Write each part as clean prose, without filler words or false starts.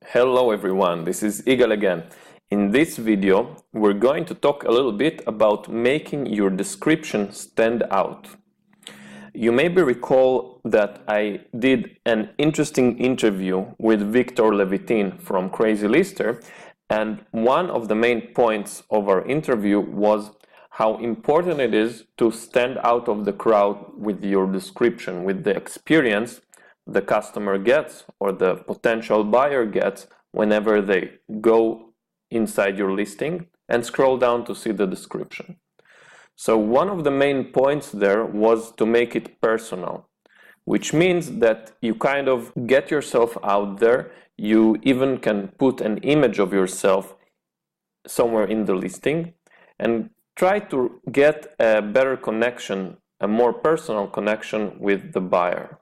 Hello everyone, this is Ingore again. In this video, we're going to talk a little bit about making your description stand out. You maybe recall that I did an interesting interview with Victor Levitin from Crazy Lister, and one of the main points of our interview was how important it is to stand out of the crowd with your description, with the experience the customer gets or the potential buyer gets whenever they go inside your listing and scroll down to see the description. So one of the main points there was to make it personal, which means that you kind of get yourself out there. You even can put an image of yourself somewhere in the listing and try to get a better connection, a more personal connection with the buyer.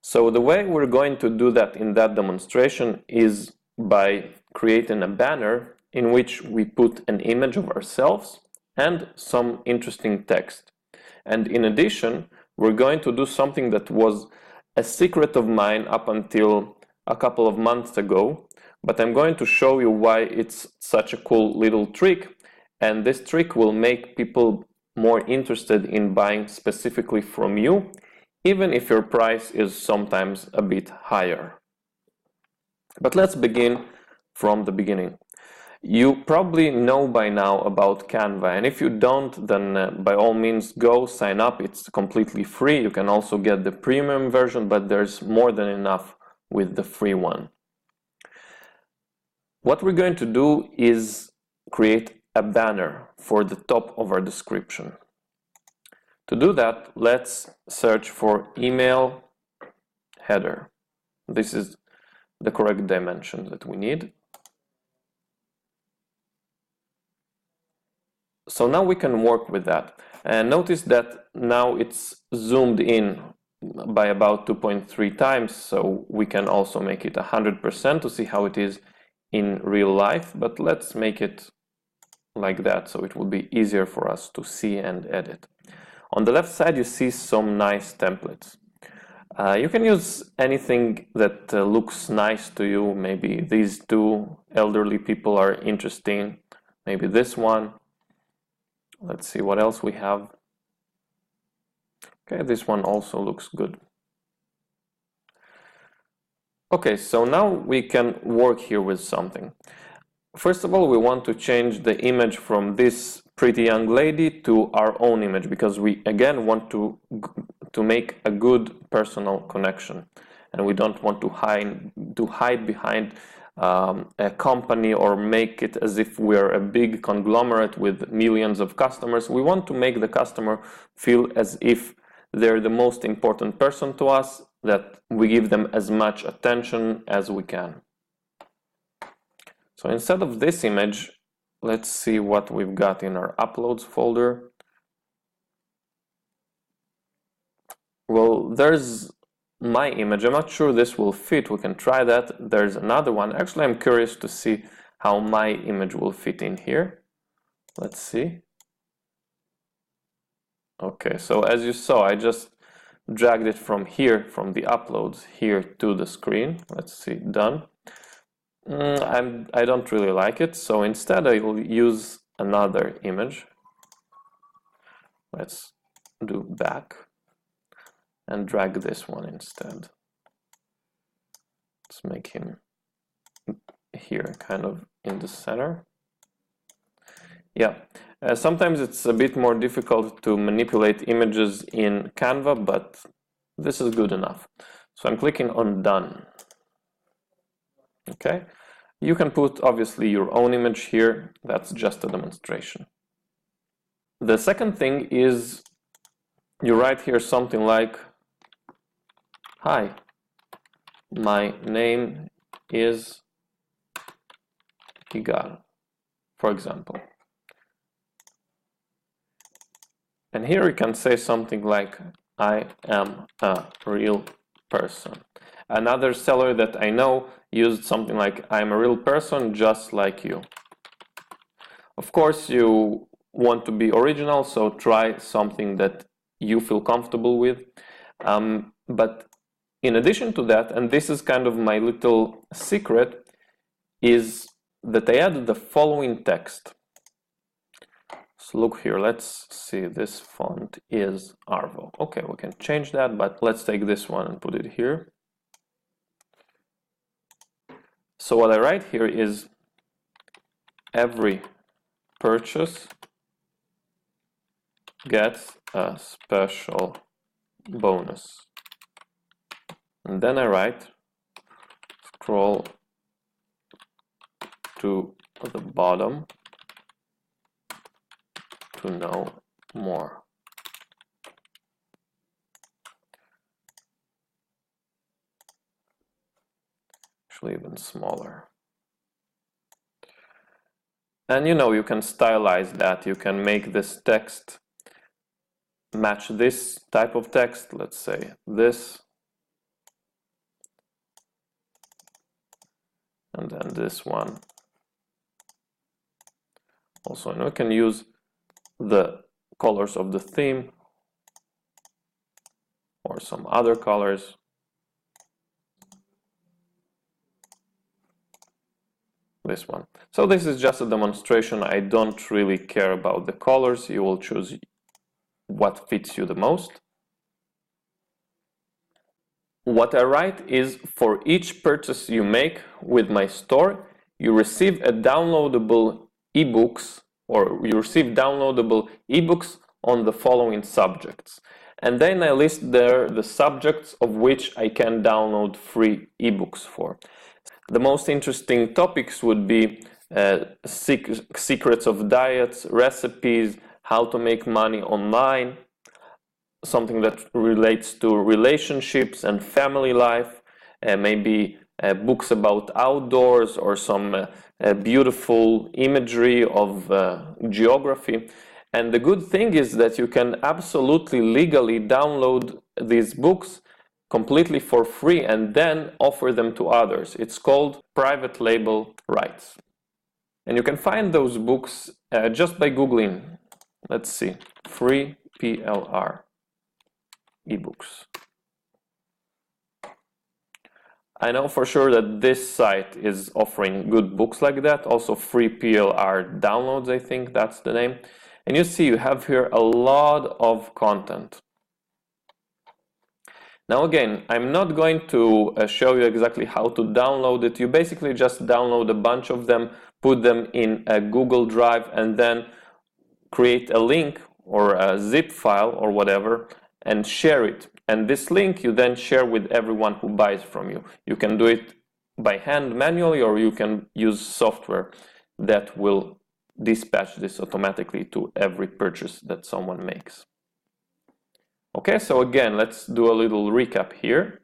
So the way we're going to do that in that demonstration is by creating a banner in which we put an image of ourselves and some interesting text. And in addition, we're going to do something that was a secret of mine up until a couple of months ago, but I'm going to show you why it's such a cool little trick, and this trick will make people more interested in buying specifically from you, even if your price is sometimes a bit higher. But let's begin from the beginning. You probably know by now about Canva, and if you don't, then by all means go sign up. It's completely free. You can also get the premium version, but there's more than enough with the free one. What we're going to do is create a banner for the top of our description. To do that, let's search for email header. This is the correct dimension that we need. So now we can work with that. And notice that now it's zoomed in by about 2.3 times, so we can also make it 100% to see how it is in real life, but let's make it like that so it will be easier for us to see and edit. On the left side, you see some nice templates. You can use anything that looks nice to you. Maybe these two elderly people are interesting. Maybe this one. Let's see what else we have. Okay, this one also looks good. Okay, so now we can work here with something. First of all, we want to change the image from this pretty young lady to our own image, because we again want to make a good personal connection, and we don't want to hide behind a company or make it as if we're a big conglomerate with millions of customers. We want to make the customer feel as if they're the most important person to us, that we give them as much attention as we can. So instead of this image, let's see what we've got in our uploads folder. Well, there's my image. I'm not sure this will fit. We can try that. There's another one. Actually, I'm curious to see how my image will fit in here. Let's see. Okay, so as you saw, I just dragged it from here, from the uploads here to the screen. Let's see, done. I don't really like it, so instead I will use another image. Let's do back and drag this one instead. Let's make him here, kind of in the center. Yeah, sometimes it's a bit more difficult to manipulate images in Canva, but this is good enough. So I'm clicking on done. Okay, you can put obviously your own image here. That's just a demonstration. The second thing is you write here something like, "Hi, my name is Ingore," for example. And here you can say something like, "I am a real person." Another seller that I know used something like, "I'm a real person just like you." Of course, you want to be original, so try something that you feel comfortable with. But in addition to that, and this is kind of my little secret, is that I added the following text. So look here, let's see, this font is Arvo. Okay, we can change that, but let's take this one and put it here. So what I write here is every purchase gets a special bonus. And then I write, scroll to the bottom to know more. Actually, even smaller. And you can stylize that. You can make this text match this type of text. Let's say this. And then this one. Also, and we can use the colors of the theme or some other colors. This one. So this is just a demonstration. I don't really care about the colors. You will choose what fits you the most. What I write is, for each purchase you make with my store, you receive a downloadable ebooks, or you receive downloadable ebooks on the following subjects. And then I list there the subjects of which I can download free ebooks for. The most interesting topics would be secrets of diets, recipes, how to make money online, something that relates to relationships and family life, maybe books about outdoors or some beautiful imagery of geography. And the good thing is that you can absolutely legally download these books completely for free and then offer them to others. It's called private label rights. And you can find those books just by Googling, let's see, free PLR ebooks. I know for sure that this site is offering good books like that, also free PLR downloads, I think that's the name. And you see you have here a lot of content. Now again, I'm not going to show you exactly how to download it. You basically just download a bunch of them, put them in a Google Drive, and then create a link or a zip file or whatever and share it. And this link you then share with everyone who buys from you. You can do it by hand manually, or you can use software that will dispatch this automatically to every purchase that someone makes. Okay, so again, let's do a little recap here.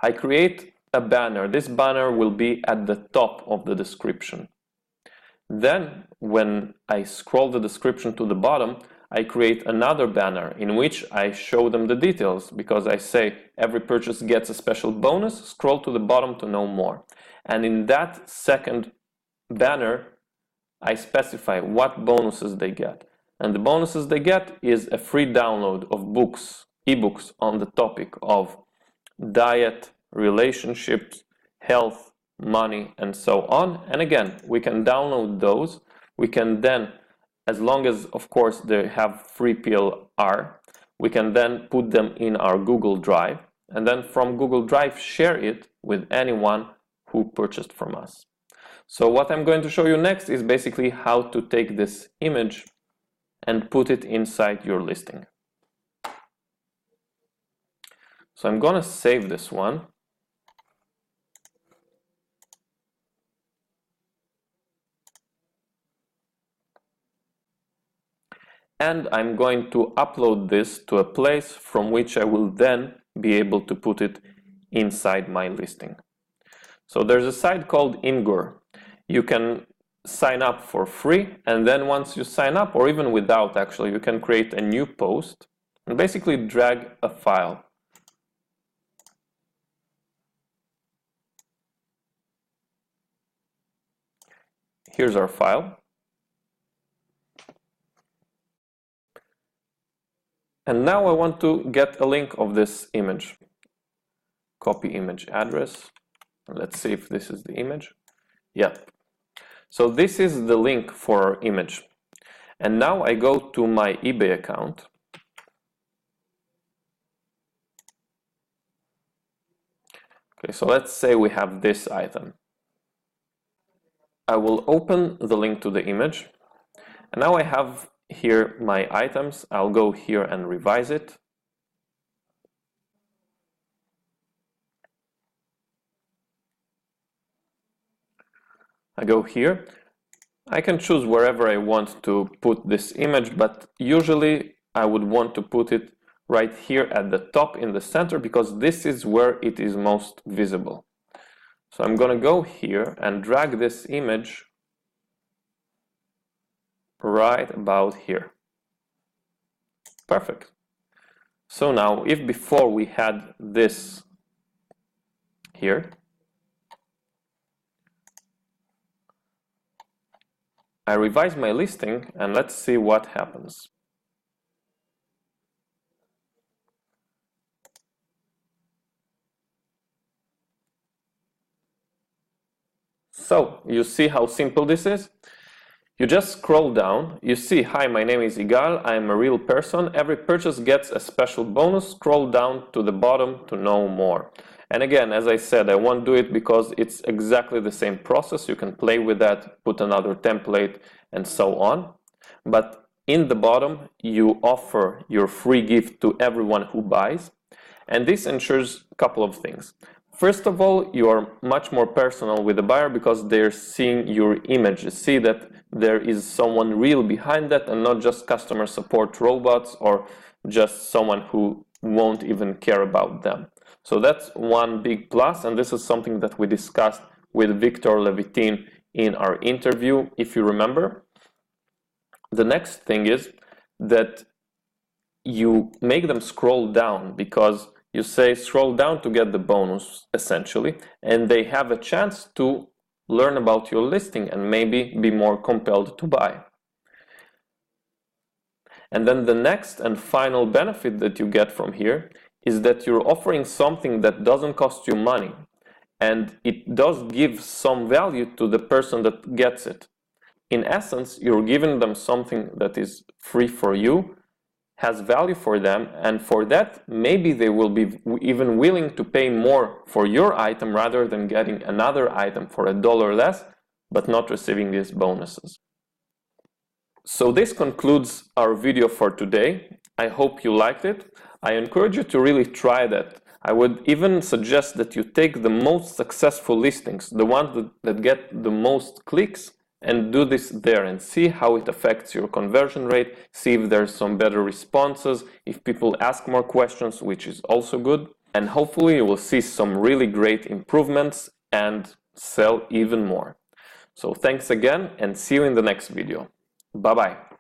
I create a banner. This banner will be at the top of the description. Then, when I scroll the description to the bottom, I create another banner in which I show them the details, because I say every purchase gets a special bonus, scroll to the bottom to know more. And in that second banner, I specify what bonuses they get. And the bonuses they get is a free download of books, ebooks on the topic of diet, relationships, health, money, and so on. And again, we can download those. We can then, as long as, of course, they have free PLR, we can then put them in our Google Drive, and then from Google Drive share it with anyone who purchased from us. So what I'm going to show you next is basically how to take this image and put it inside your listing. So I'm going to save this one. And I'm going to upload this to a place from which I will then be able to put it inside my listing. So there's a site called Ingore. You can sign up for free, and then once you sign up, or even without actually, you can create a new post and basically drag a file. Here's our file. And now I want to get a link of this image. Copy image address, Let's see if this is the image. Yeah. So this is the link for our image. And now I go to my eBay account. Okay, so let's say we have this item. I will open the link to the image. And now I have here my items. I'll go here and revise it. I go here. I can choose wherever I want to put this image, but usually I would want to put it right here at the top in the center because this is where it is most visible. So I'm going to go here and drag this image right about here. Perfect. So now if before we had this here, I revise my listing and let's see what happens. So you see how simple this is? You just scroll down, you see, hi, my name is Igal, I am a real person, every purchase gets a special bonus, scroll down to the bottom to know more. And again, as I said, I won't do it because it's exactly the same process. You can play with that, put another template, and so on. But in the bottom, you offer your free gift to everyone who buys. And this ensures a couple of things. First of all, you are much more personal with the buyer because they're seeing your image. They see that there is someone real behind that and not just customer support robots or just someone who won't even care about them. So that's one big plus, and this is something that we discussed with Victor Levitin in our interview, if you remember. The next thing is that you make them scroll down because you say scroll down to get the bonus, essentially, and they have a chance to learn about your listing and maybe be more compelled to buy. And then the next and final benefit that you get from here is that you're offering something that doesn't cost you money, and it does give some value to the person that gets it. In essence, you're giving them something that is free for you, has value for them, and for that, maybe they will be even willing to pay more for your item rather than getting another item for $1 less, but not receiving these bonuses. So this concludes our video for today. I hope you liked it. I encourage you to really try that. I would even suggest that you take the most successful listings, the ones that get the most clicks, and do this there and see how it affects your conversion rate, see if there's some better responses, if people ask more questions, which is also good. And hopefully you will see some really great improvements and sell even more. So thanks again and see you in the next video. Bye-bye.